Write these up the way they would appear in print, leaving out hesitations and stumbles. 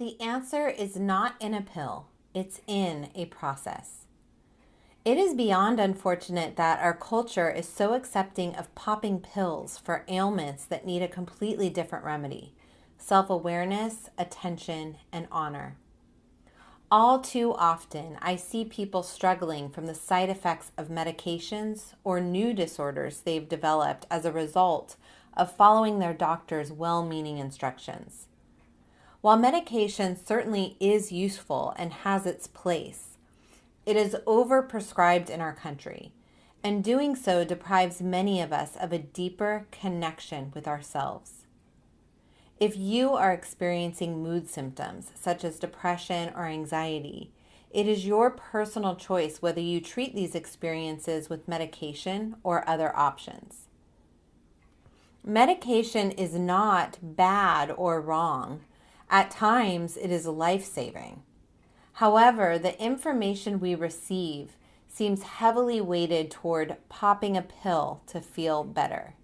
The answer is not in a pill, it's in a process. It is beyond unfortunate that our culture is so accepting of popping pills for ailments that need a completely different remedy: self-awareness, attention, and honor. All too often, I see people struggling from the side effects of medications or new disorders they've developed as a result of following their doctor's well-meaning instructions. While medication certainly is useful and has its place, it is overprescribed in our country, and doing so deprives many of us of a deeper connection with ourselves. If you are experiencing mood symptoms such as depression or anxiety, it is your personal choice whether you treat these experiences with medication or other options. Medication is not bad or wrong. At times, it is life-saving. However, the information we receive seems heavily weighted toward popping a pill to feel better.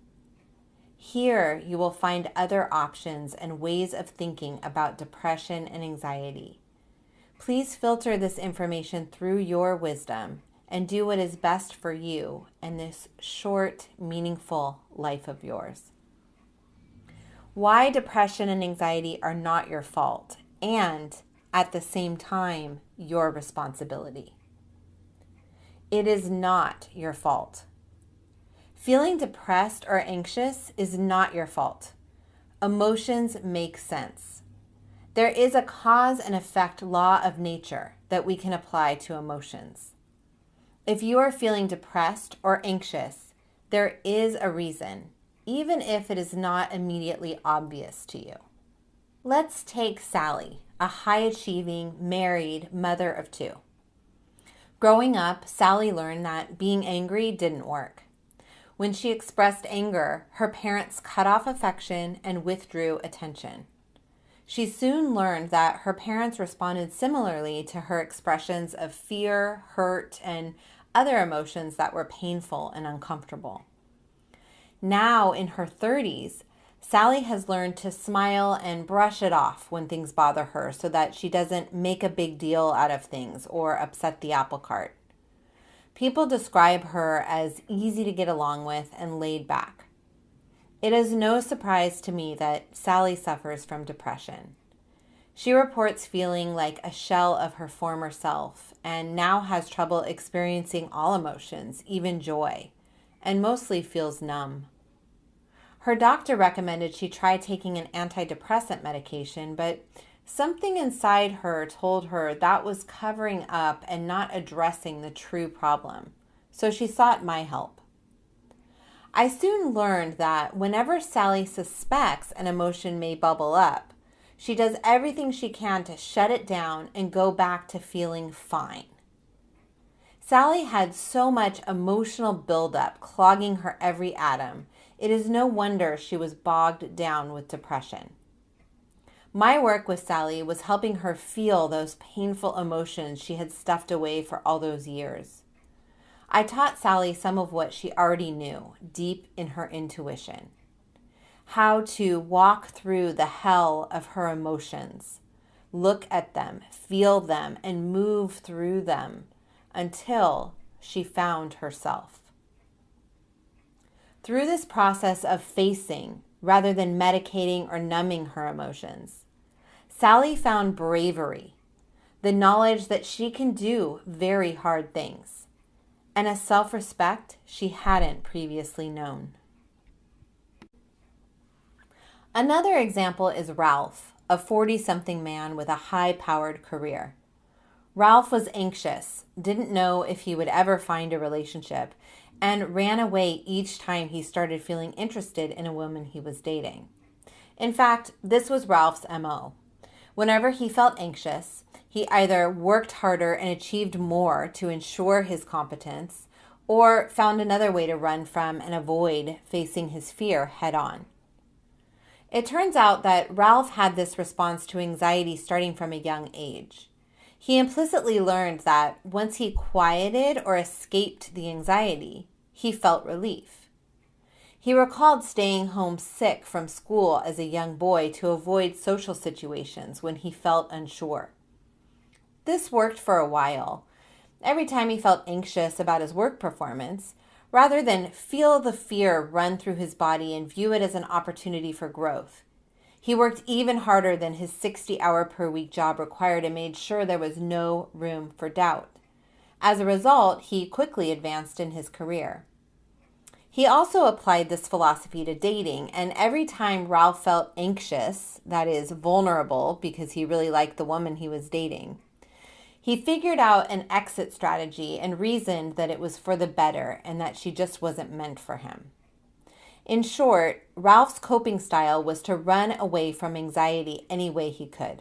Here, you will find other options and ways of thinking about depression and anxiety. Please filter this information through your wisdom and do what is best for you in this short, meaningful life of yours. Why depression and anxiety are not your fault, and at the same time, your responsibility. It is not your fault. Feeling depressed or anxious is not your fault. Emotions make sense. There is a cause and effect law of nature that we can apply to emotions. If you are feeling depressed or anxious, there is a reason, even if it is not immediately obvious to you. Let's take Sally, a high-achieving, married mother of two. Growing up, Sally learned that being angry didn't work. When she expressed anger, her parents cut off affection and withdrew attention. She soon learned that her parents responded similarly to her expressions of fear, hurt, and other emotions that were painful and uncomfortable. Now, in her 30s, Sally has learned to smile and brush it off when things bother her so that she doesn't make a big deal out of things or upset the apple cart. People describe her as easy to get along with and laid back. It is no surprise to me that Sally suffers from depression. She reports feeling like a shell of her former self and now has trouble experiencing all emotions, even joy, and mostly feels numb. Her doctor recommended she try taking an antidepressant medication, but something inside her told her that was covering up and not addressing the true problem, so she sought my help. I soon learned that whenever Sally suspects an emotion may bubble up, she does everything she can to shut it down and go back to feeling fine. Sally had so much emotional buildup clogging her every atom, it is no wonder she was bogged down with depression. My work with Sally was helping her feel those painful emotions she had stuffed away for all those years. I taught Sally some of what she already knew, deep in her intuition. How to walk through the hell of her emotions, look at them, feel them, and move through them until she found herself. Through this process of facing, rather than medicating or numbing her emotions, Sally found bravery, the knowledge that she can do very hard things, and a self-respect she hadn't previously known. Another example is Ralph, a 40-something man with a high-powered career. Ralph was anxious, didn't know if he would ever find a relationship, and ran away each time he started feeling interested in a woman he was dating. In fact, this was Ralph's MO. Whenever he felt anxious, he either worked harder and achieved more to ensure his competence, or found another way to run from and avoid facing his fear head on. It turns out that Ralph had this response to anxiety starting from a young age. He implicitly learned that once he quieted or escaped the anxiety, he felt relief. He recalled staying home sick from school as a young boy to avoid social situations when he felt unsure. This worked for a while. Every time he felt anxious about his work performance, rather than feel the fear run through his body and view it as an opportunity for growth, he worked even harder than his 60-hour-per-week job required and made sure there was no room for doubt. As a result, he quickly advanced in his career. He also applied this philosophy to dating, and every time Ralph felt anxious, that is, vulnerable because he really liked the woman he was dating, he figured out an exit strategy and reasoned that it was for the better and that she just wasn't meant for him. In short, Ralph's coping style was to run away from anxiety any way he could.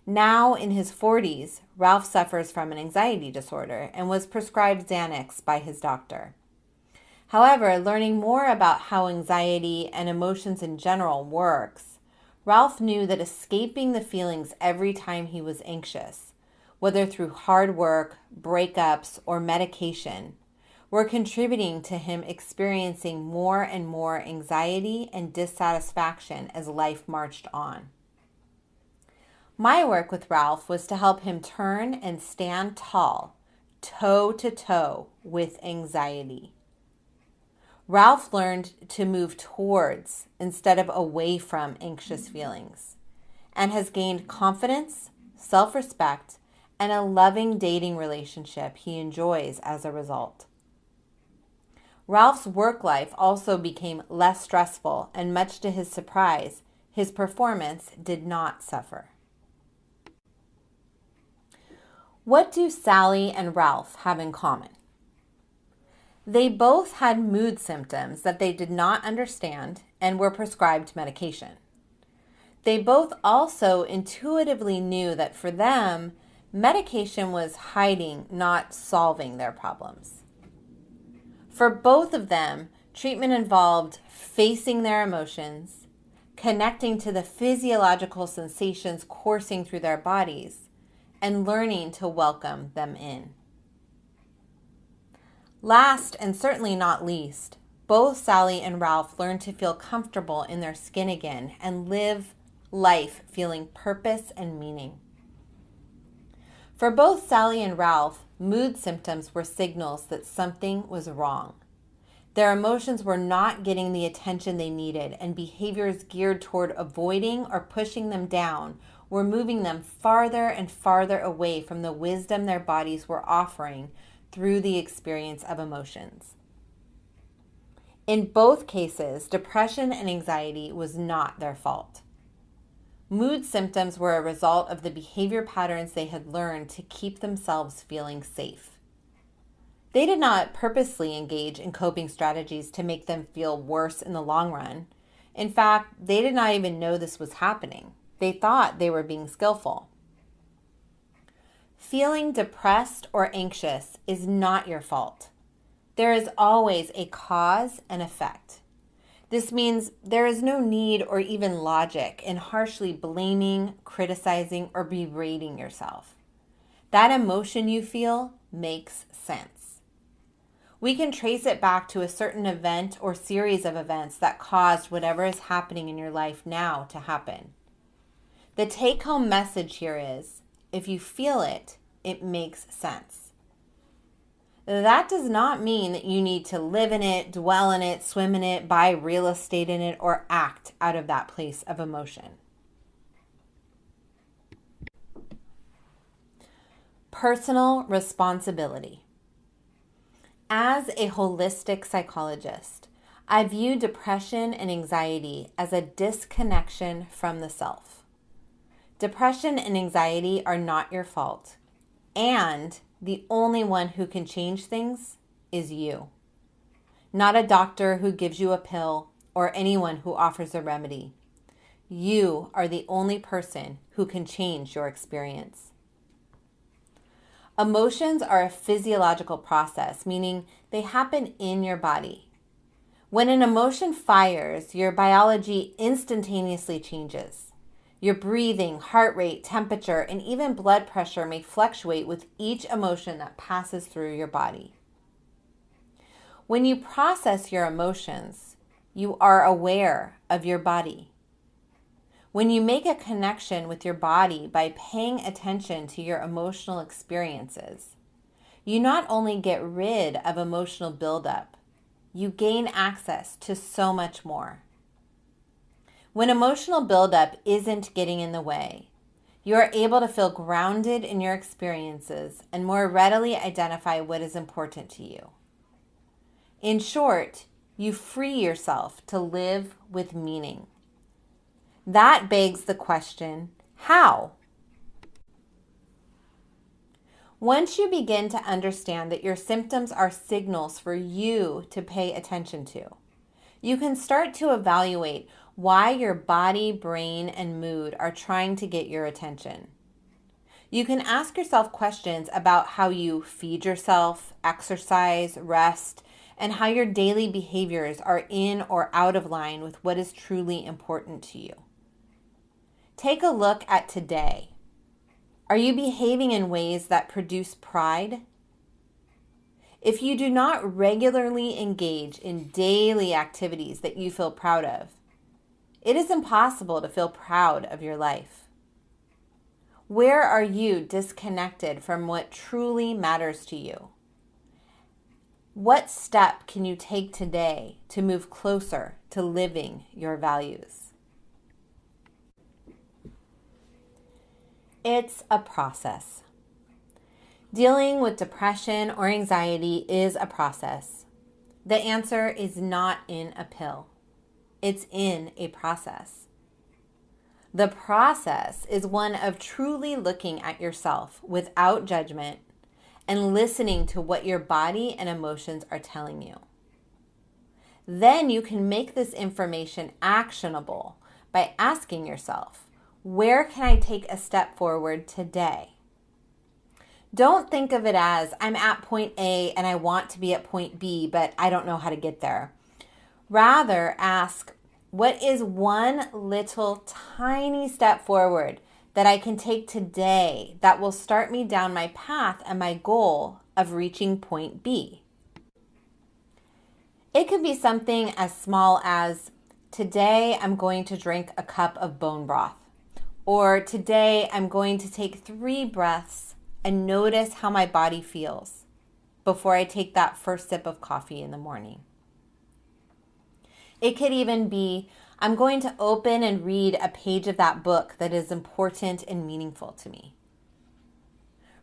Now, in his 40s, Ralph suffers from an anxiety disorder and was prescribed Xanax by his doctor. However, learning more about how anxiety and emotions in general works, Ralph knew that escaping the feelings every time he was anxious, whether through hard work, breakups, or medication, were contributing to him experiencing more and more anxiety and dissatisfaction as life marched on. My work with Ralph was to help him turn and stand tall, toe to toe with anxiety. Ralph learned to move towards instead of away from anxious feelings and has gained confidence, self-respect, and a loving dating relationship he enjoys as a result. Ralph's work life also became less stressful, and much to his surprise, his performance did not suffer. What do Sally and Ralph have in common? They both had mood symptoms that they did not understand and were prescribed medication. They both also intuitively knew that for them, medication was hiding, not solving their problems. For both of them, treatment involved facing their emotions, connecting to the physiological sensations coursing through their bodies, and learning to welcome them in. Last, and certainly not least, both Sally and Ralph learned to feel comfortable in their skin again and live life feeling purpose and meaning. For both Sally and Ralph, mood symptoms were signals that something was wrong. Their emotions were not getting the attention they needed, and behaviors geared toward avoiding or pushing them down were moving them farther and farther away from the wisdom their bodies were offering through the experience of emotions. In both cases, depression and anxiety was not their fault. Mood symptoms were a result of the behavior patterns they had learned to keep themselves feeling safe. They did not purposely engage in coping strategies to make them feel worse in the long run. In fact, they did not even know this was happening. They thought they were being skillful. Feeling depressed or anxious is not your fault. There is always a cause and effect. This means there is no need or even logic in harshly blaming, criticizing, or berating yourself. That emotion you feel makes sense. We can trace it back to a certain event or series of events that caused whatever is happening in your life now to happen. The take-home message here is, if you feel it, it makes sense. That does not mean that you need to live in it, dwell in it, swim in it, buy real estate in it, or act out of that place of emotion. Personal responsibility. As a holistic psychologist, I view depression and anxiety as a disconnection from the self. Depression and anxiety are not your fault, and the only one who can change things is you. Not a doctor who gives you a pill or anyone who offers a remedy. You are the only person who can change your experience. Emotions are a physiological process, meaning they happen in your body. When an emotion fires, your biology instantaneously changes. Your breathing, heart rate, temperature, and even blood pressure may fluctuate with each emotion that passes through your body. When you process your emotions, You are aware of your body. When you make a connection with your body by paying attention to your emotional experiences, you not only get rid of emotional buildup, you gain access to so much more. When emotional buildup isn't getting in the way, you are able to feel grounded in your experiences and more readily identify what is important to you. In short, you free yourself to live with meaning. That begs the question, how? Once you begin to understand that your symptoms are signals for you to pay attention to, you can start to evaluate why your body, brain, and mood are trying to get your attention. You can ask yourself questions about how you feed yourself, exercise, rest, and how your daily behaviors are in or out of line with what is truly important to you. Take a look at today. Are you behaving in ways that produce pride? If you do not regularly engage in daily activities that you feel proud of, it is impossible to feel proud of your life. Where are you disconnected from what truly matters to you? What step can you take today to move closer to living your values? It's a process. Dealing with depression or anxiety is a process. The answer is not in a pill. It's in a process. The process is one of truly looking at yourself without judgment and listening to what your body and emotions are telling you. Then you can make this information actionable by asking yourself, where can I take a step forward today? Don't think of it as I'm at point A and I want to be at point B, but I don't know how to get there. Rather, ask, what is one little tiny step forward that I can take today that will start me down my path and my goal of reaching point B? It could be something as small as, today I'm going to drink a cup of bone broth. Or today I'm going to take 3 breaths and notice how my body feels before I take that first sip of coffee in the morning. It could even be, I'm going to open and read a page of that book that is important and meaningful to me.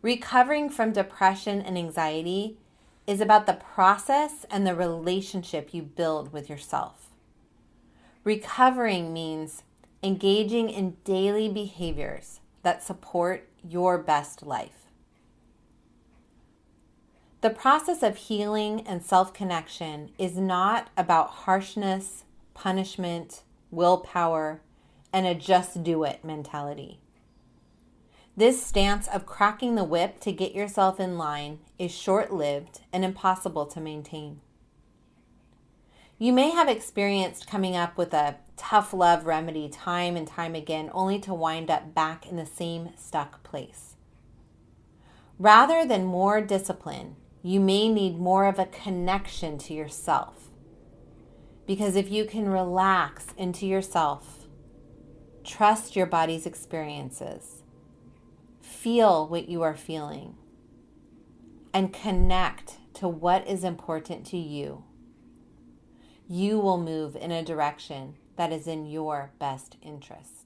Recovering from depression and anxiety is about the process and the relationship you build with yourself. Recovering means engaging in daily behaviors that support your best life. The process of healing and self-connection is not about harshness, punishment, willpower, and a just do it mentality. This stance of cracking the whip to get yourself in line is short-lived and impossible to maintain. You may have experienced coming up with a tough love remedy time and time again, only to wind up back in the same stuck place. Rather than more discipline, you may need more of a connection to yourself. Because if you can relax into yourself, trust your body's experiences, feel what you are feeling, and connect to what is important to you, you will move in a direction that is in your best interest.